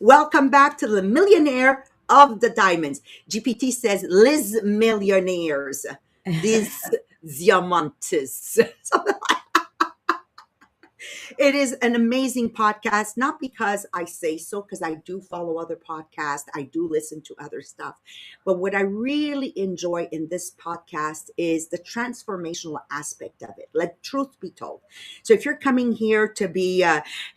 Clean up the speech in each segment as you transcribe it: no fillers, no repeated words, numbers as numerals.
Welcome back to the Millionaire of the Diamonds. GPT says Liz Millionaires. These Diamantes. It is an amazing podcast, not because I say so, because I do follow other podcasts, I do listen to other stuff. But what I really enjoy in this podcast is the transformational aspect of it. Let truth be told. So if you're coming here to be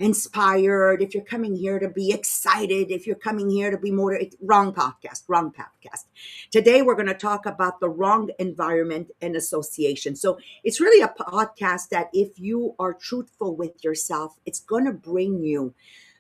inspired, if you're coming here to be excited, if you're coming here to be motivated, wrong podcast, wrong podcast. Today we're going to talk about the wrong environment and association. So it's really a podcast that if you are truthful with yourself, it's going to bring you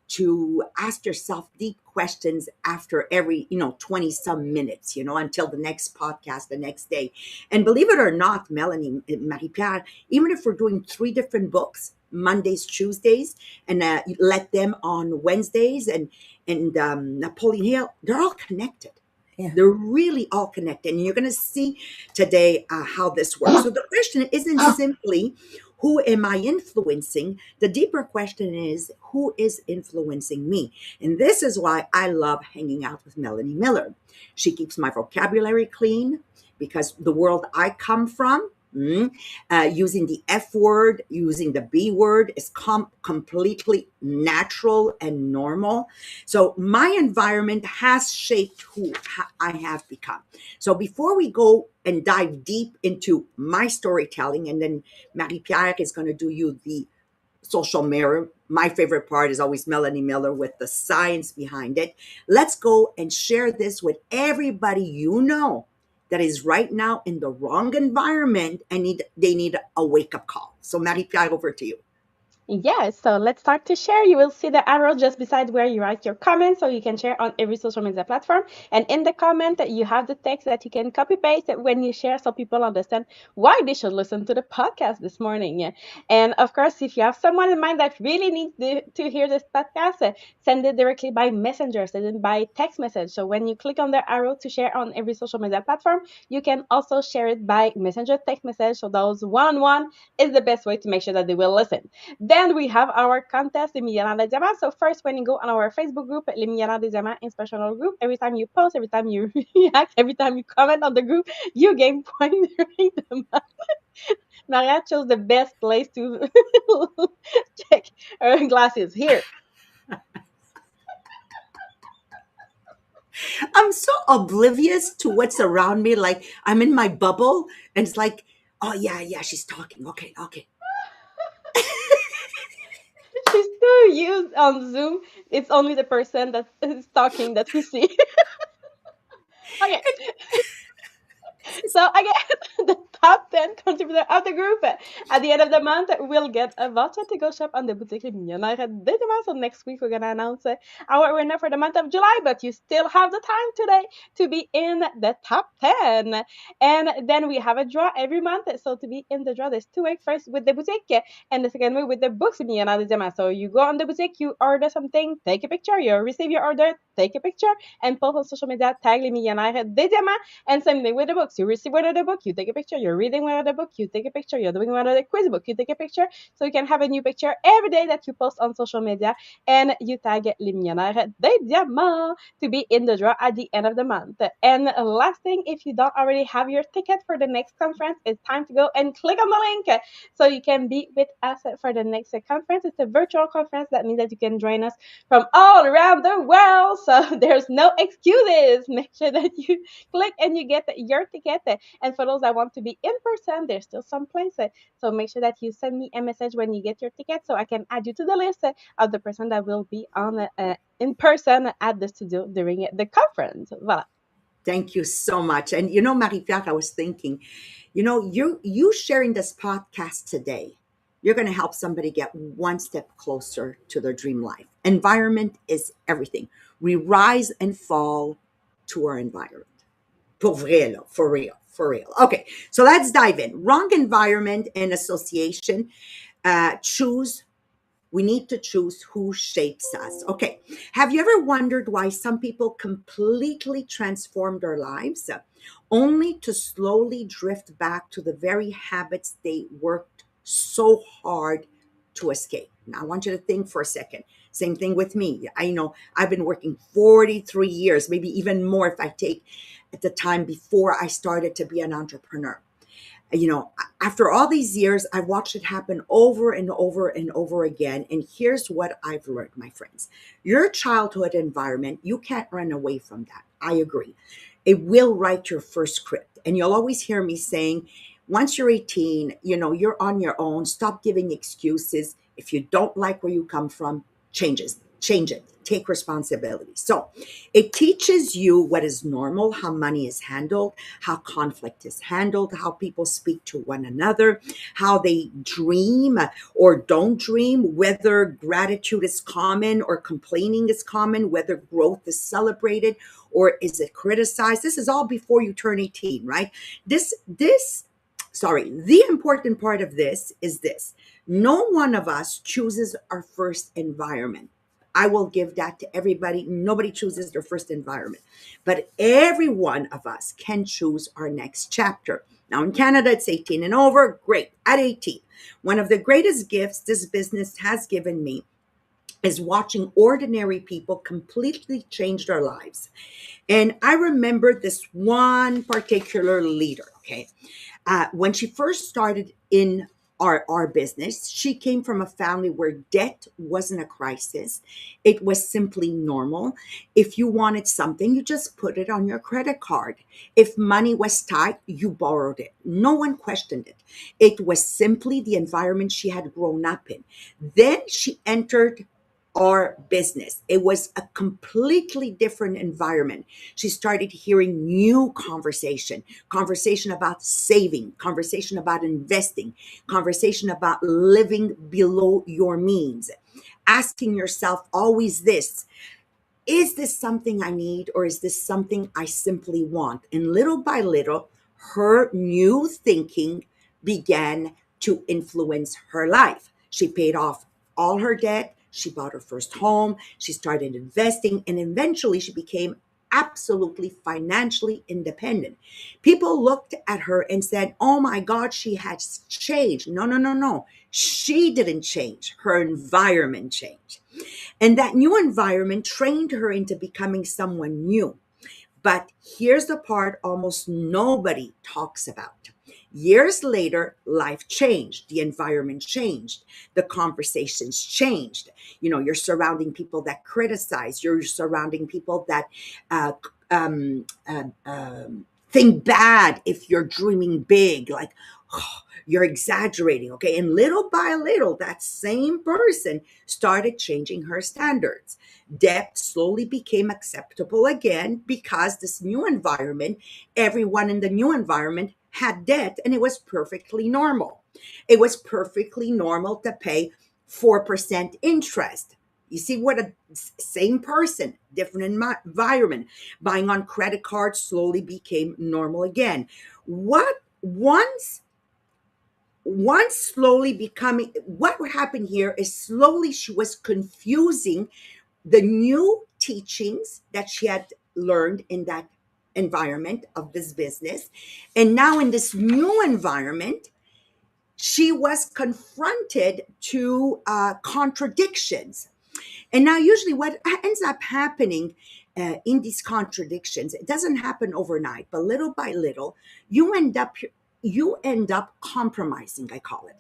to ask yourself deep questions after every 20 some minutes, until the next podcast the next day. And believe it or not, Melanie, Marie-Pierre, even if we're doing 3 different books, Mondays, Tuesdays, and let them on Wednesdays, and Napoleon Hill, they're all connected. Yeah. They're really all connected. And you're going to see today how this works. So the question isn't simply, who am I influencing? The deeper question is, who is influencing me? And this is why I love hanging out with Melanie Miller. She keeps my vocabulary clean because the world I come from, using the F word, using the B word is completely natural and normal. So my environment has shaped who I have become. So before we go and dive deep into my storytelling, and then Marie-Pierre is going to do you the social mirror. My favorite part is always Melanie Miller with the science behind it. Let's go and share this with everybody that is right now in the wrong environment and they need a wake-up call. So Marie-Pierre, over to you. Yes, so let's start to share. You will see the arrow just beside where you write your comment, so you can share on every social media platform. And in the comment, you have the text that you can copy paste when you share, so people understand why they should listen to the podcast this morning. And of course, if you have someone in mind that really needs to hear this podcast, send it directly by messenger, send it by text message. So when you click on the arrow to share on every social media platform, you can also share it by messenger text message. So those one-on-one is the best way to make sure that they will listen. Then we have our contest, Les Millionnaires des Diamants. So first, when you go on our Facebook group, Les Millionnaires des Diamants Inspirational Group, every time you post, every time you react, every time you comment on the group, you gain points during the month. Maria chose the best place to check her glasses. Here. I'm so oblivious to what's around me. Like I'm in my bubble and it's like, oh yeah, she's talking. Okay. She's too used on Zoom. It's only the person that is talking that we see. Okay. So again, the top 10 contributor of the group at the end of the month will get a voucher to go shop on the boutique Les Millionnaires des Diamants. So next week we're gonna announce our winner for the month of July, but you still have the time today to be in the top 10. And then we have a draw every month. So to be in the draw, there's 2 ways. First with the boutique, and the second way with the books Les Millionnaires des Diamants. So you go on the boutique, you order something, take a picture, you receive your order, take a picture, and post on social media, tag Les Millionnaires des Diamants, and same thing with the books. You receive one of the book, you take a picture, you're reading one of the book, you take a picture, you're doing one of the quiz book, you take a picture, so you can have a new picture every day that you post on social media, and you tag Les Millionnaires des Diamants to be in the draw at the end of the month. And last thing, if you don't already have your ticket for the next conference, it's time to go and click on the link so you can be with us for the next conference. It's a virtual conference. That means that you can join us from all around the world, so there's no excuses. Make sure that you click and you get your ticket. And for those that want to be in person, there's still some places. So make sure that you send me a message when you get your ticket so I can add you to the list of the person that will be on in person at the studio during the conference. Voilà. Thank you so much. And Marie-Pierre, I was thinking, you sharing this podcast today, you're going to help somebody get one step closer to their dream life. Environment is everything. We rise and fall to our environment. For real. Okay, so let's dive in. Wrong environment and association. We need to choose who shapes us. Okay, have you ever wondered why some people completely transform their lives only to slowly drift back to the very habits they worked so hard to escape? Now, I want you to think for a second. Same thing with me. I've been working 43 years, maybe even more if I take at the time before I started to be an entrepreneur. After all these years, I've watched it happen over and over and over again. And here's what I've learned, my friends. Your childhood environment, you can't run away from that. I agree. It will write your first script. And you'll always hear me saying, once you're 18, you're on your own. Stop giving excuses. If you don't like where you come from, change it, take responsibility. So it teaches you what is normal, how money is handled, how conflict is handled, how people speak to one another, how they dream or don't dream, whether gratitude is common or complaining is common, whether growth is celebrated or is it criticized. This is all before you turn 18, right? The important part of this is this. No one of us chooses our first environment. I will give that to everybody. Nobody chooses their first environment, but every one of us can choose our next chapter. Now in Canada, it's 18 and over. Great. At 18, one of the greatest gifts this business has given me is watching ordinary people completely change their lives. And I remember this one particular leader, okay? When she first started in our business, she came from a family where debt wasn't a crisis. It was simply normal. If you wanted something, you just put it on your credit card. If money was tight, you borrowed it. No one questioned it. It was simply the environment she had grown up in. Then she entered our business. It was a completely different environment. She started hearing new conversation about saving, conversation about investing, conversation about living below your means. Asking yourself always this: is this something I need, or is this something I simply want? And little by little, her new thinking began to influence her life. She paid off all her debt. She bought her first home. She started investing, and eventually she became absolutely financially independent. People looked at her and said, "Oh my God, she has changed." No, no, no, no. She didn't change. Her environment changed. And that new environment trained her into becoming someone new. But here's the part almost nobody talks about. Years later, life changed, the environment changed, the conversations changed. You're surrounding people that criticize, you're surrounding people that uh, think bad if you're dreaming big, like, oh, you're exaggerating, okay? And little by little, that same person started changing her standards. Debt slowly became acceptable again because this new environment, everyone in the new environment had debt, and it was perfectly normal. It was perfectly normal to pay 4% interest. You see what a same person, different environment, buying on credit cards slowly became normal again. What once slowly becoming, what happened here is slowly she was confusing the new teachings that she had learned in that environment of this business. And now in this new environment, she was confronted to contradictions. And now, usually, what ends up happening in these contradictions, it doesn't happen overnight, but little by little, you end up you end up compromising. I call it,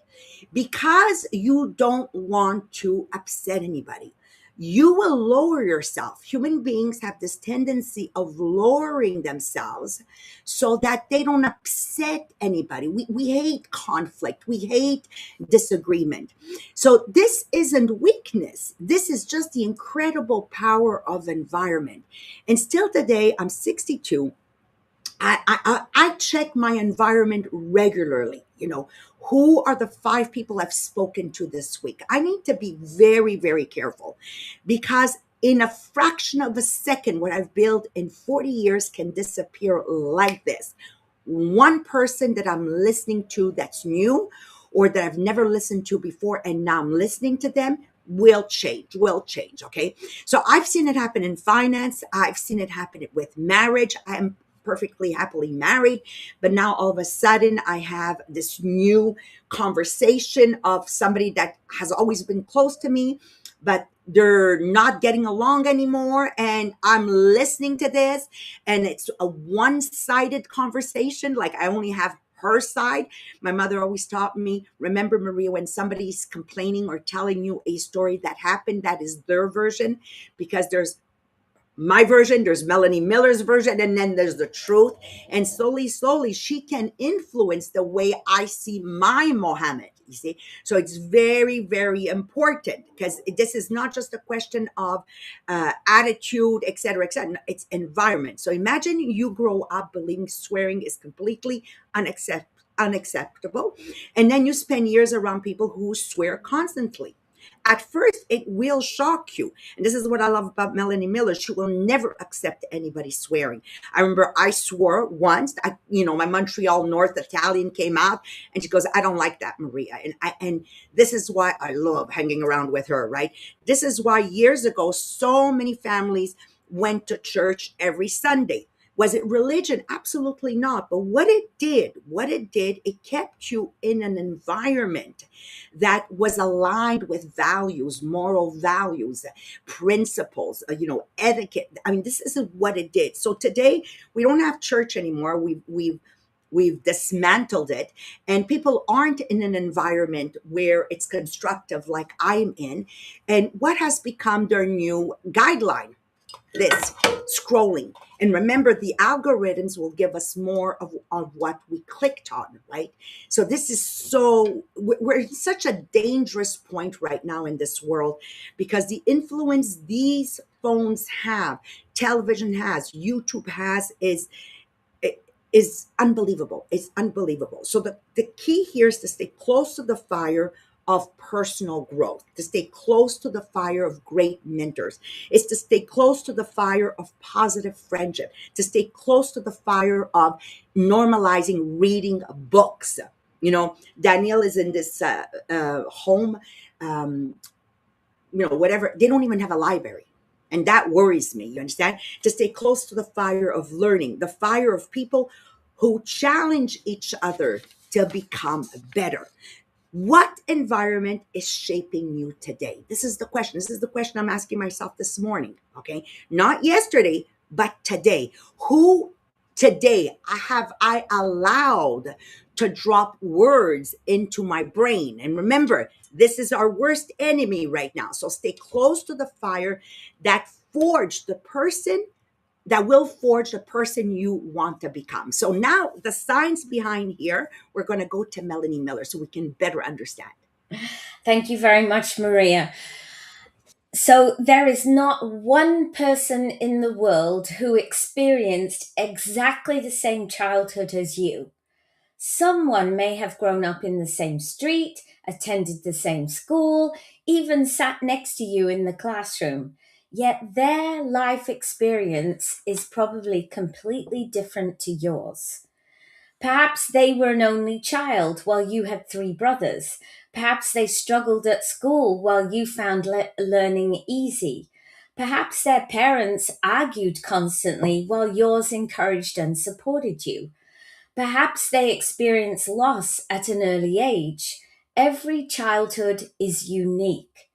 because you don't want to upset anybody. You will lower yourself. Human beings have this tendency of lowering themselves so that they don't upset anybody. We hate conflict. We hate disagreement. So this isn't weakness. This is just the incredible power of environment. And still today, I'm 62. I check my environment regularly. Who are the 5 people I've spoken to this week? I need to be very, very careful, because in a fraction of a second, what I've built in 40 years can disappear like this. One person that I'm listening to that's new, or that I've never listened to before, and now I'm listening to them, will change. Okay. So I've seen it happen in finance. I've seen it happen with marriage. I'm perfectly happily married, but now all of a sudden I have this new conversation of somebody that has always been close to me, but they're not getting along anymore, and I'm listening to this, and it's a one-sided conversation, like I only have her side. My mother always taught me, remember, Maria, when somebody's complaining or telling you a story that happened, that is their version, because there's my version, there's Melanie Miller's version, and then there's the truth. And slowly, slowly, she can influence the way I see my Mohammed. You see, so it's very, very important, because this is not just a question of attitude, etc., etc. It's environment. So imagine you grow up believing swearing is completely unacceptable, and then you spend years around people who swear constantly. At first, it will shock you. And this is what I love about Melanie Miller. She will never accept anybody swearing. I remember I swore once. My Montreal North Italian came out, and she goes, "I don't like that, Maria." And this is why I love hanging around with her, right? This is why years ago, so many families went to church every Sunday. Was it religion? Absolutely not. But what it did, it kept you in an environment that was aligned with values, moral values, principles, etiquette. I mean, this is what it did. So today we don't have church anymore. We've dismantled it, and people aren't in an environment where it's constructive like I'm in. And what has become their new guideline? This scrolling. And remember, the algorithms will give us more of what we clicked on, right? So this is we're in such a dangerous point right now in this world, because the influence these phones have, television has, YouTube has, is unbelievable. It's unbelievable. So the key here is to stay close to the fire of personal growth, to stay close to the fire of great mentors. It's to stay close to the fire of positive friendship, to stay close to the fire of normalizing reading books. Danielle is in this home, whatever. They don't even have a library. And that worries me, you understand? To stay close to the fire of learning, the fire of people who challenge each other to become better. What environment is shaping you today? This is the question. This is the question I'm asking myself this morning, okay? Not yesterday, but today. Who today have I allowed to drop words into my brain? And remember, this is our worst enemy right now. So stay close to the fire that will forge the person you want to become. So now the science behind here, we're going to go to Melanie Miller so we can better understand. Thank you very much, Maria. So there is not one person in the world who experienced exactly the same childhood as you. Someone may have grown up in the same street, attended the same school, even sat next to you in the classroom. Yet their life experience is probably completely different to yours. Perhaps they were an only child while you had three brothers. Perhaps they struggled at school while you found learning easy. Perhaps their parents argued constantly while yours encouraged and supported you. Perhaps they experienced loss at an early age. Every childhood is unique.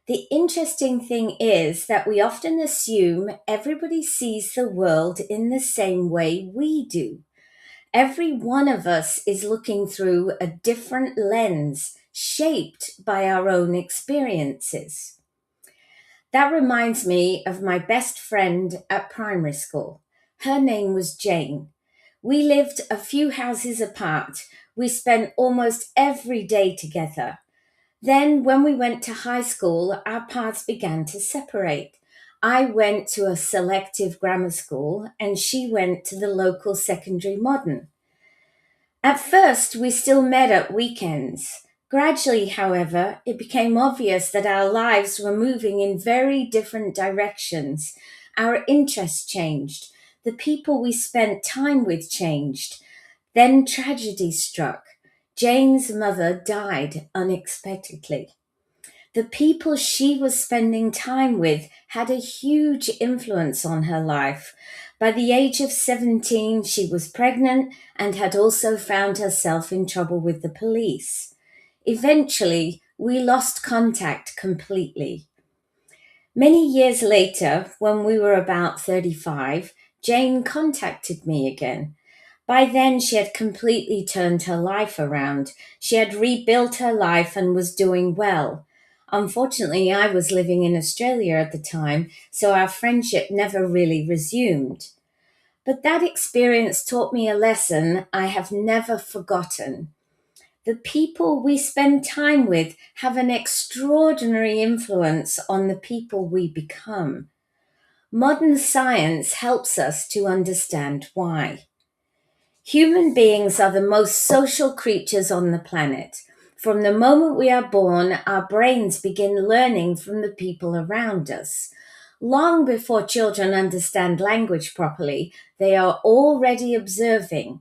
The interesting thing is that we often assume everybody sees the world in the same way we do. Every one of us is looking through a different lens shaped by our own experiences. That reminds me of my best friend at primary school. Her name was Jane. We lived a few houses apart. We spent almost every day together. Then, when we went to high school, our paths began to separate. I went to a selective grammar school, and she went to the local secondary modern. At first, we still met at weekends. Gradually, however, it became obvious that our lives were moving in very different directions. Our interests changed. The people we spent time with changed. Then tragedy struck. Jane's mother died unexpectedly. The people she was spending time with had a huge influence on her life. By the age of 17, she was pregnant and had also found herself in trouble with the police. Eventually, we lost contact completely. Many years later, when we were about 35, Jane contacted me again. By then, she had completely turned her life around. She had rebuilt her life and was doing well. Unfortunately, I was living in Australia at the time, so our friendship never really resumed. But that experience taught me a lesson I have never forgotten. The people we spend time with have an extraordinary influence on the people we become. Modern science helps us to understand why. Human beings are the most social creatures on the planet. From the moment we are born, our brains begin learning from the people around us. Long before children understand language properly, they are already observing.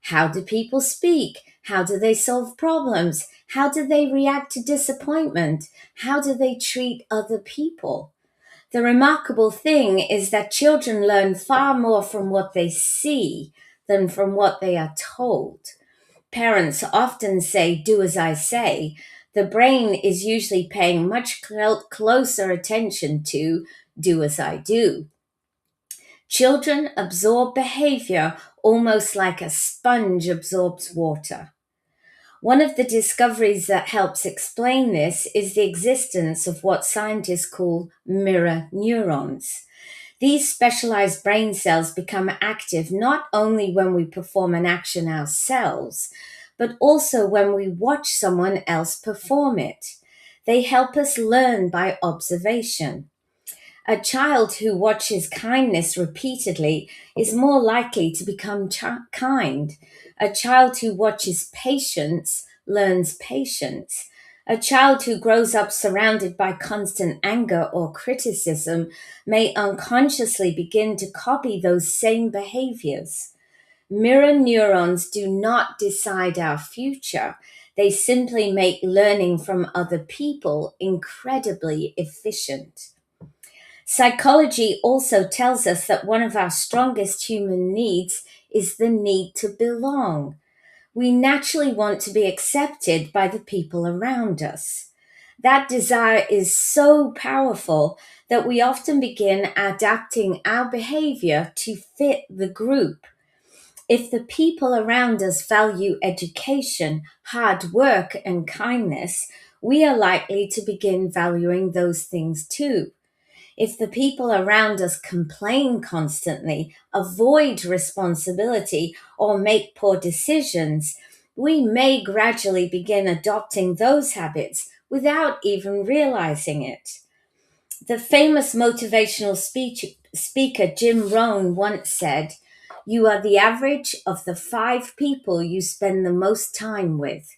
How do people speak? How do they solve problems? How do they react to disappointment? How do they treat other people? The remarkable thing is that children learn far more from what they see than from what they are told. Parents often say, "Do as I say." The brain is usually paying much closer attention to, "Do as I do." Children absorb behavior almost like a sponge absorbs water. One of the discoveries that helps explain this is the existence of what scientists call mirror neurons. These specialized brain cells become active not only when we perform an action ourselves, but also when we watch someone else perform it. They help us learn by observation. A child who watches kindness repeatedly is more likely to become kind. A child who watches patience learns patience. A child who grows up surrounded by constant anger or criticism may unconsciously begin to copy those same behaviors. Mirror neurons do not decide our future. They simply make learning from other people incredibly efficient. Psychology also tells us that one of our strongest human needs is the need to belong. We naturally want to be accepted by the people around us. That desire is so powerful that we often begin adapting our behavior to fit the group. If the people around us value education, hard work, and kindness, we are likely to begin valuing those things too. If the people around us complain constantly, avoid responsibility, or make poor decisions, we may gradually begin adopting those habits without even realizing it. The famous motivational speaker Jim Rohn once said, "You are the average of the 5 people you spend the most time with."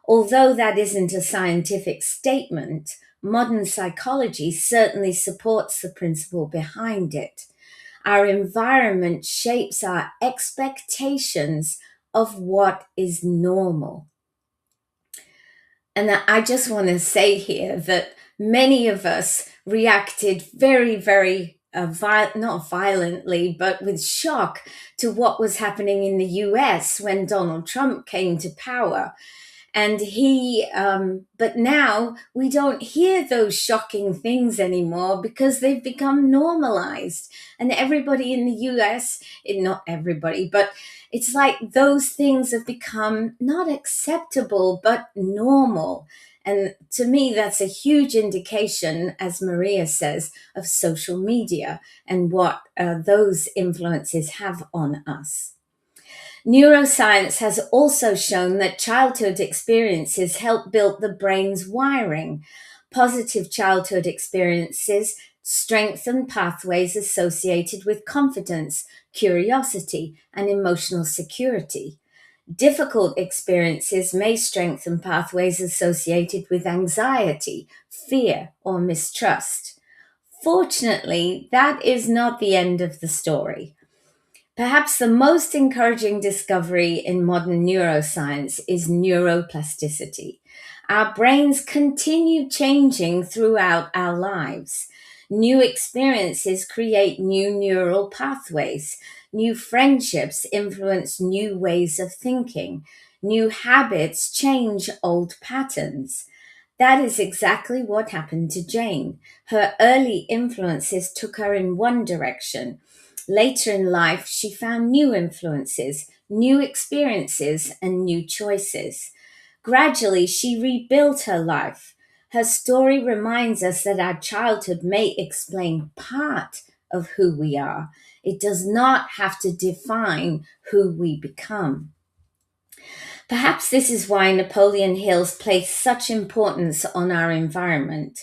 Although that isn't a scientific statement, modern psychology certainly supports the principle behind it. Our environment shapes our expectations of what is normal. And I just want to say here that many of us reacted very, very not violently, but with shock to what was happening in the US when Donald Trump came to power. And but now we don't hear those shocking things anymore because they've become normalized. And everybody in the US, not everybody, but it's like those things have become not acceptable, but normal. And to me, that's a huge indication, as Maria says, of social media and what those influences have on us. Neuroscience has also shown that childhood experiences help build the brain's wiring. Positive childhood experiences strengthen pathways associated with confidence, curiosity, and emotional security. Difficult experiences may strengthen pathways associated with anxiety, fear, or mistrust. Fortunately, that is not the end of the story. Perhaps the most encouraging discovery in modern neuroscience is neuroplasticity. Our brains continue changing throughout our lives. New experiences create new neural pathways. New friendships influence new ways of thinking. New habits change old patterns. That is exactly what happened to Jane. Her early influences took her in one direction. Later in life, she found new influences, new experiences, and new choices. Gradually, she rebuilt her life. Her story reminds us that our childhood may explain part of who we are. It does not have to define who we become. Perhaps this is why Napoleon Hills place such importance on our environment.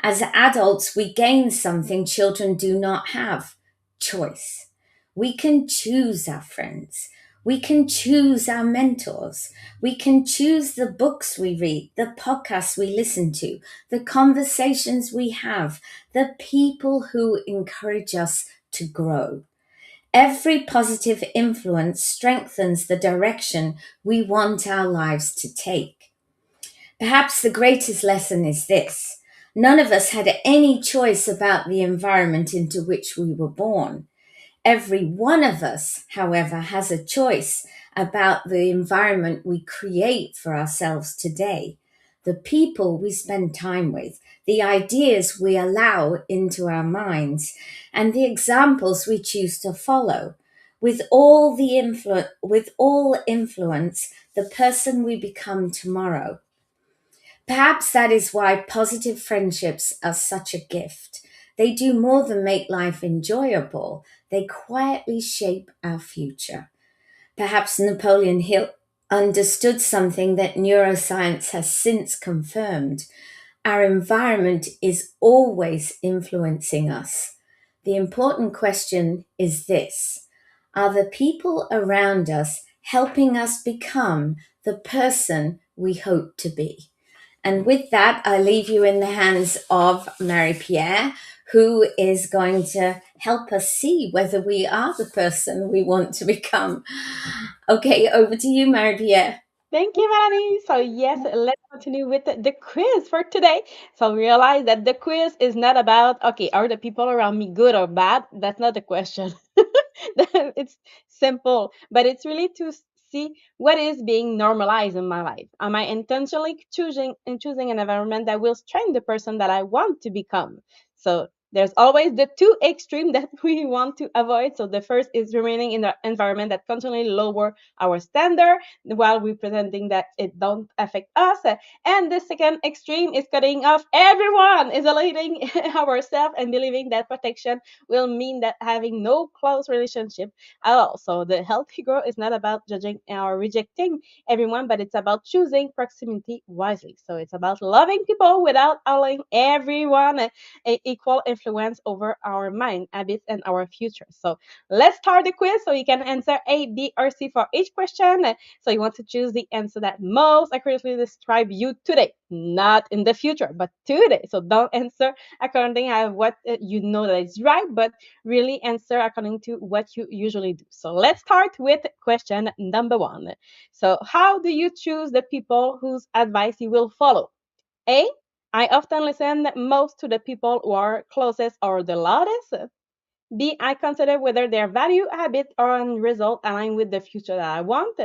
As adults, we gain something children do not have: choice. We can choose our friends. We can choose our mentors. We can choose the books we read, the podcasts we listen to, the conversations we have, the people who encourage us to grow. Every positive influence strengthens the direction we want our lives to take. Perhaps the greatest lesson is this: none of us had any choice about the environment into which we were born. Every one of us, however, has a choice about the environment we create for ourselves today, the people we spend time with, the ideas we allow into our minds, and the examples we choose to follow. With all influence, the person we become tomorrow. Perhaps that is why positive friendships are such a gift. They do more than make life enjoyable, they quietly shape our future. Perhaps Napoleon Hill understood something that neuroscience has since confirmed. Our environment is always influencing us. The important question is this: are the people around us helping us become the person we hope to be? And with that, I leave you in the hands of Marie Pierre, who is going to help us see whether we are the person we want to become. Okay, over to you, Marie Pierre. Thank you, Melanie. So, yes, let's continue with the quiz for today. So, realize that the quiz is not about, okay, are the people around me good or bad? That's not the question. It's simple, but it's really to see what is being normalized in my life. Am I intentionally choosing an environment that will strengthen the person that I want to become? So, there's always the two extreme that we want to avoid. So the first is remaining in an environment that constantly lower our standard while we're pretending that it don't affect us. And the second extreme is cutting off everyone, isolating ourselves and believing that protection will mean that having no close relationship at all. So the healthy growth is not about judging or rejecting everyone, but it's about choosing proximity wisely. So it's about loving people without allowing everyone equal influence over our mind, habits, and our future. So let's start the quiz so you can answer A, B, or C for each question. So you want to choose the answer that most accurately describe you today, not in the future, but today. So don't answer according to what you know that is right, but really answer according to what you usually do. So let's start with question number one. So how do you choose the people whose advice you will follow? A, I often listen most to the people who are closest or the loudest. B, I consider whether their value, habit, or result align with the future that I want.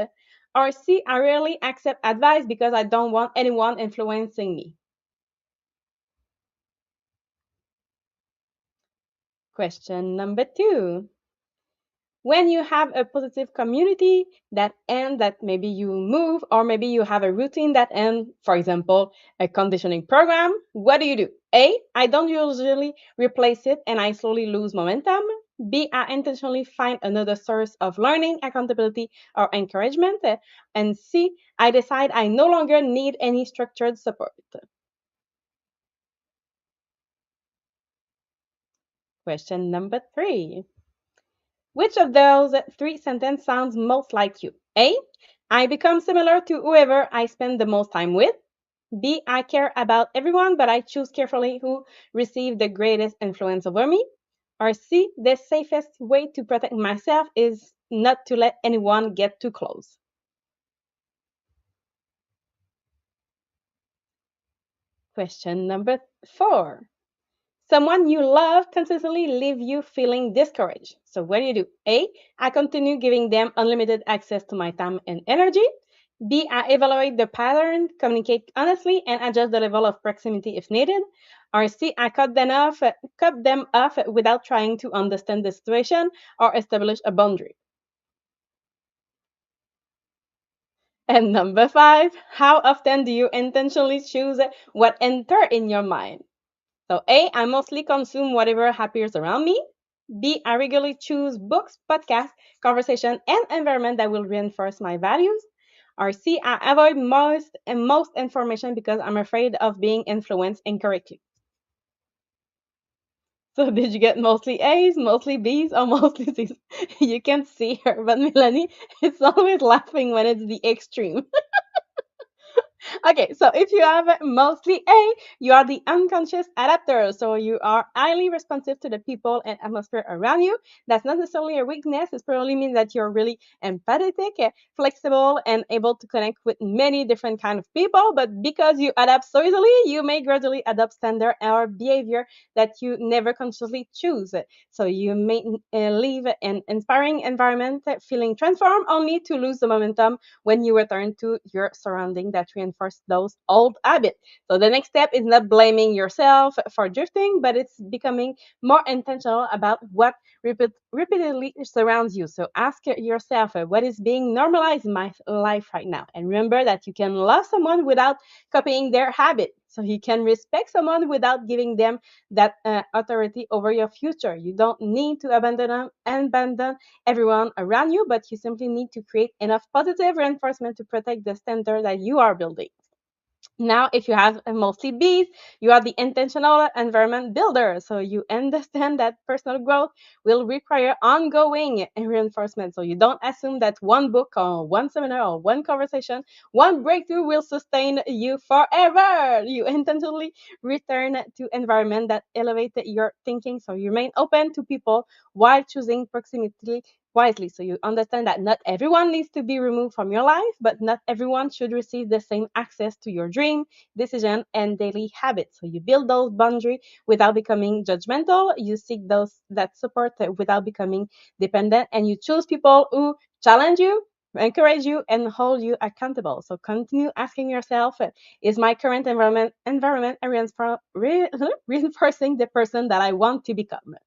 Or C, I rarely accept advice because I don't want anyone influencing me. Question number two. When you have a positive community that end, that maybe you move, or maybe you have a routine that end, for example, a conditioning program, what do? A, I don't usually replace it and I slowly lose momentum. B, I intentionally find another source of learning, accountability, or encouragement. And C, I decide I no longer need any structured support. Question number three. Which of those three sentences sounds most like you? A, I become similar to whoever I spend the most time with. B, I care about everyone, but I choose carefully who receive the greatest influence over me. Or C, the safest way to protect myself is not to let anyone get too close. Question number four. Someone you love consistently leave you feeling discouraged. So what do? A, I continue giving them unlimited access to my time and energy. B, evaluate the pattern, communicate honestly, and adjust the level of proximity if needed. Or C, cut them off without trying to understand the situation or establish a boundary. And number 5, how often do you intentionally choose what enter in your mind? So A, I mostly consume whatever appears around me. B, I regularly choose books, podcasts, conversation, and environment that will reinforce my values. Or C, I avoid most information because I'm afraid of being influenced incorrectly. So did you get mostly A's, mostly B's, or mostly C's? You can't see her, but Melanie is always laughing when it's the extreme. Okay, so if you have mostly A, you are the unconscious adapter. So you are highly responsive to the people and atmosphere around you. That's not necessarily a weakness. It probably means that you're really empathetic, flexible, and able to connect with many different kind of people. But because you adapt so easily, you may gradually adopt standard or behavior that you never consciously choose. So you may live an inspiring environment, feeling transformed, only to lose the momentum when you return to your surrounding that reinforce those old habits. So the next step is not blaming yourself for drifting, but it's becoming more intentional about what repeatedly surrounds you. So ask yourself, what is being normalized in my life right now? And remember that you can love someone without copying their habit. So you can respect someone without giving them that authority over your future. You don't need to abandon everyone around you, but you simply need to create enough positive reinforcement to protect the standard that you are building. Now, if you have mostly B's, you are the intentional environment builder. So you understand that personal growth will require ongoing reinforcement. So you don't assume that one book or one seminar or one conversation, one breakthrough will sustain you forever. You intentionally return to environment that elevate your thinking. So you remain open to people while choosing proximity wisely. So you understand that not everyone needs to be removed from your life, but not everyone should receive the same access to your dream, decision, and daily habits. So you build those boundaries without becoming judgmental. You seek those that support without becoming dependent, and you choose people who challenge you, encourage you, and hold you accountable. So continue asking yourself, is my current environment reinforcing the person that I want to become?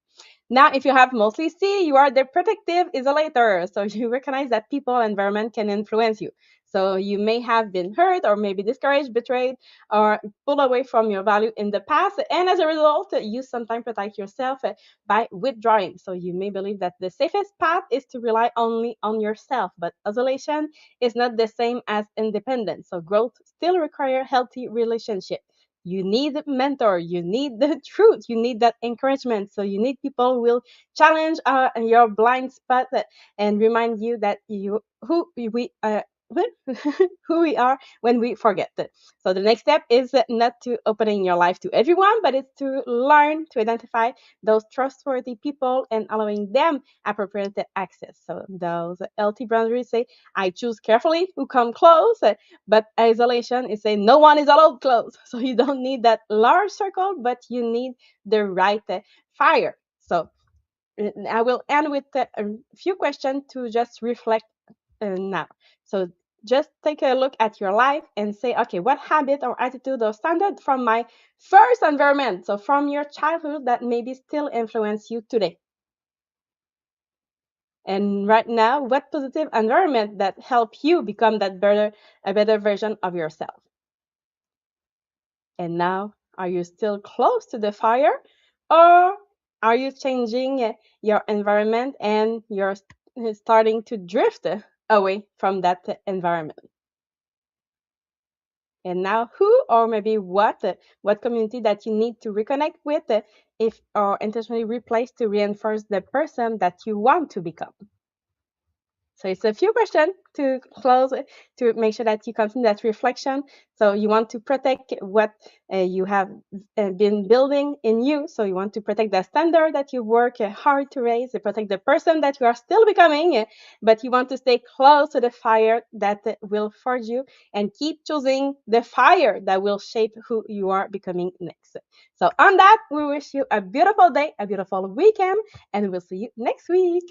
Now, if you have mostly C, you are the protective isolator. So you recognize that people and environment can influence you. So you may have been hurt or maybe discouraged, betrayed, or pulled away from your value in the past. And as a result, you sometimes protect yourself by withdrawing. So you may believe that the safest path is to rely only on yourself, but isolation is not the same as independence. So growth still requires healthy relationship. You need a mentor, you need the truth, you need that encouragement. So you need people who will challenge your blind spot and remind you that you who we who we are when we forget it. So the next step is not to opening your life to everyone, but it's to learn to identify those trustworthy people and allowing them appropriate access. So those healthy boundaries say, I choose carefully who come close, but isolation is saying no one is allowed close. So you don't need that large circle, but you need the right fire. So I will end with a few questions to just reflect now. So just take a look at your life and say, okay, what habit or attitude or standard from my first environment, so from your childhood, that maybe still influence you today? And right now, what positive environment that help you become a better version of yourself? And now, are you still close to the fire, or are you changing your environment and you're starting to drift away from that environment? And now, who or maybe what community that you need to reconnect with, if or intentionally replace to reinforce the person that you want to become? So it's a few questions to close to make sure that you continue that reflection. So you want to protect what you have been building in you. So you want to protect the standard that you work hard to raise, to protect the person that you are still becoming, but you want to stay close to the fire that will forge you and keep choosing the fire that will shape who you are becoming next. So on that, we wish you a beautiful day, a beautiful weekend, and we'll see you next week.